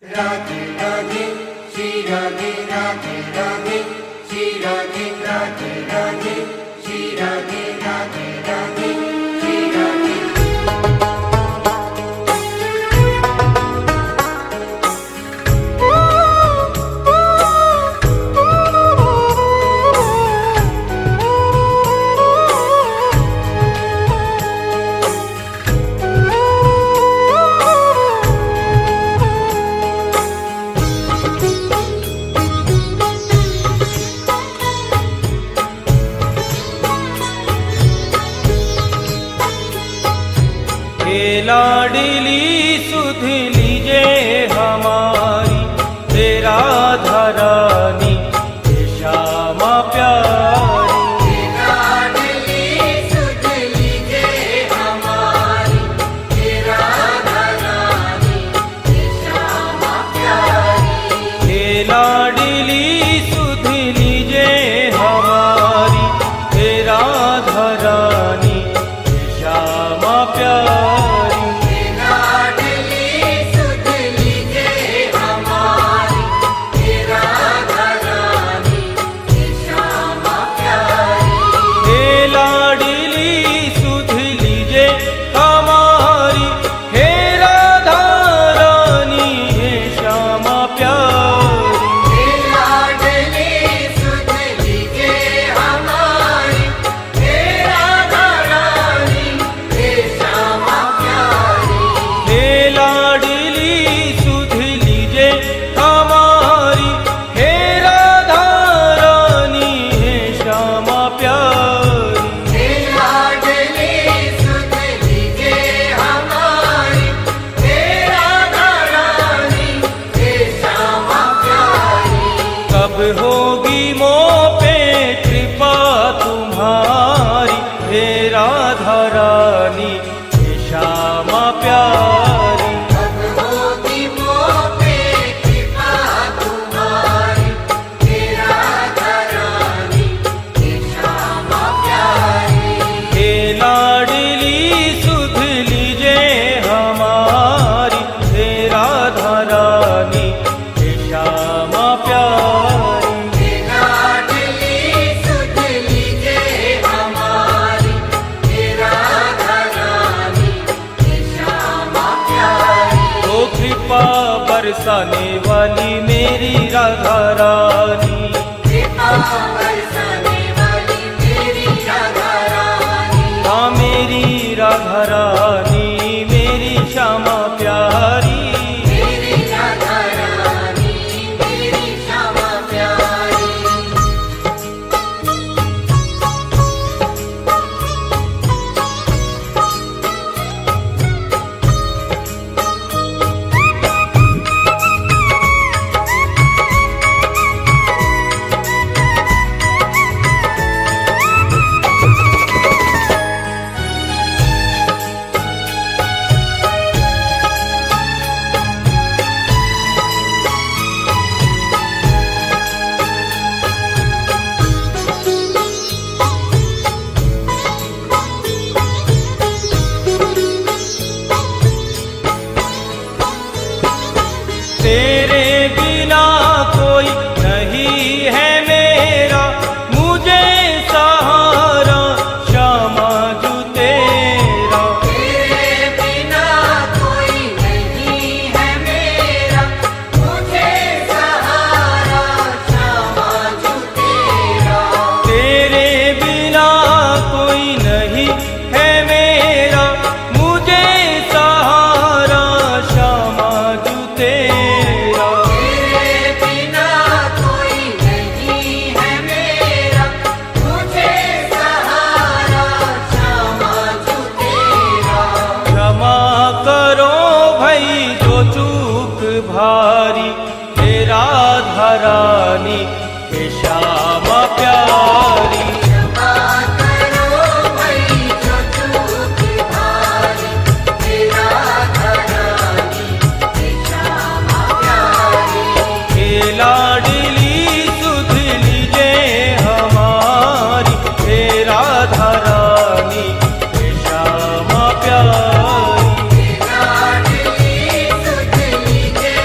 राधे राधे श्री राधे राधे राधे श्री राधे राधे राधे श्री राधे राधे राधे श्री राधे। लाडली सुध लीजे हमारी तेरा धरानी श्यामा प्यारी। लाडली सुध लीजे हमारी तेरा धरानी श्यामा प्यारी। लाडली सुध लीजे हमारी तेरा धरानी श्यामा प्यारी। होगी मो पे कृपा तुम्हारी हे राधा रानी श्यामा प्यारी। अब होगी मो पे कृपा तुम्हारी हे राधा रानी श्यामा प्यारी। हे लाडली सुध लीजे हमारी हे राधा रानी श्यामा प्यारी। बरसाने वाली मेरी राधा रानी, कृपा बरसाने वाली मेरी राधा रानी। हाँ मेरी राधा रानी मेरी श्यामा प्यारी। मेरी राधा रानी मेरी श्यामा प्यारी। तेरे बिना कोई नहीं है मेरा मुझे सहारा श्यामा जू तेरा। तेरे बिना कोई नहीं है मेरा मुझे सहारा श्यामा जू तेरा। तेरे बिना कोई नहीं है मेरा मुझे सहारा श्यामा जू तेरा। तेरे बिना कोई नहीं है मेरा मुझे सहारा श्यामा जू तेरा। क्षमा करो भाई जो चूक भारी हे राधा रानी हे श्यामा प्यारी। क्षमा करो भई जो चूक भारी हे राधा रानी हे श्यामा प्यारी। हे लाडली सुध लीजे हमारी हे राधा रानी हे श्यामा प्यारी। लाडली सुध लीजे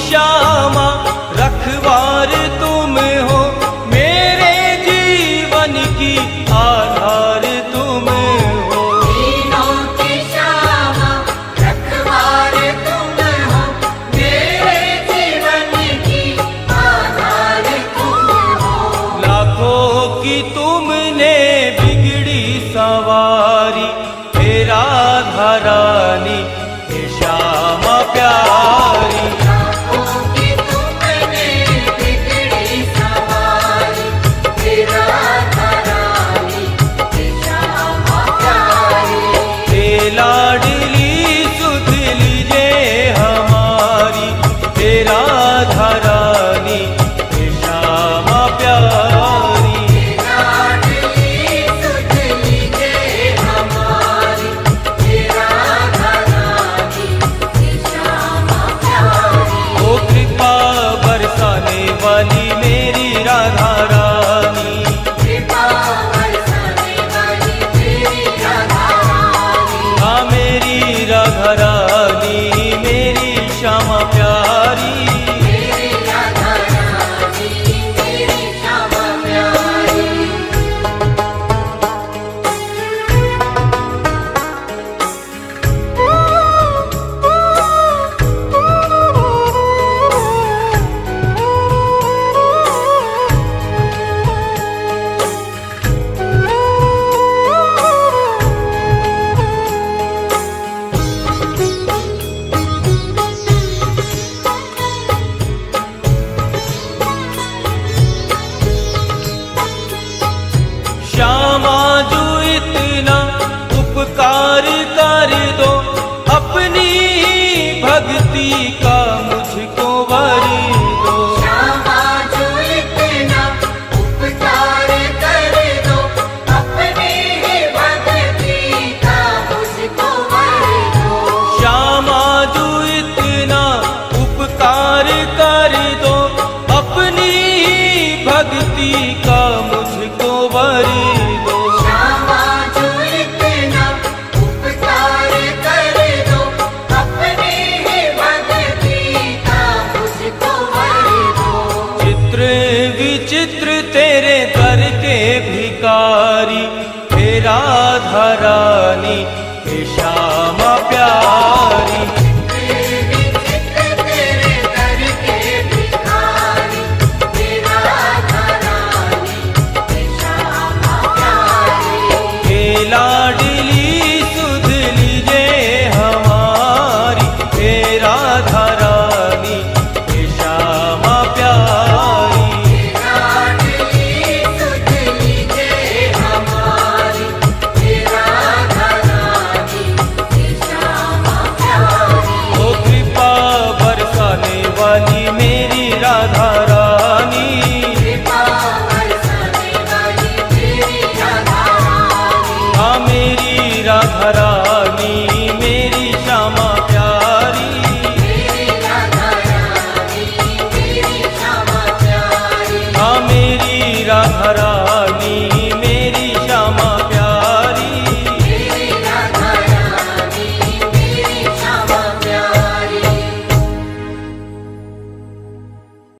ईशा